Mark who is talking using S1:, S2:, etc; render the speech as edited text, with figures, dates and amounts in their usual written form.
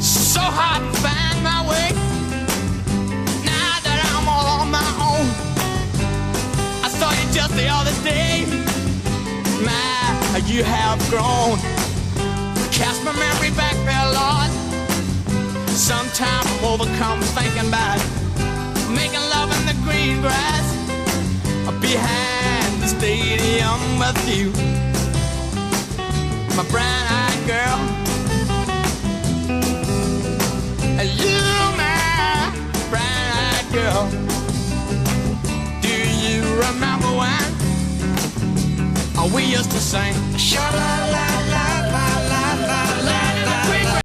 S1: So hard to find my way now that I'm all on my own. I saw you just the other day. My, you have grown. Cast my memory back there, Lord. Sometimes I'm overcome thinking about making love in the green grass behind the stadium with you, my brown-eyed girl. You, my brown-eyed girl. Do you remember when we used to sing? Sha-la-la.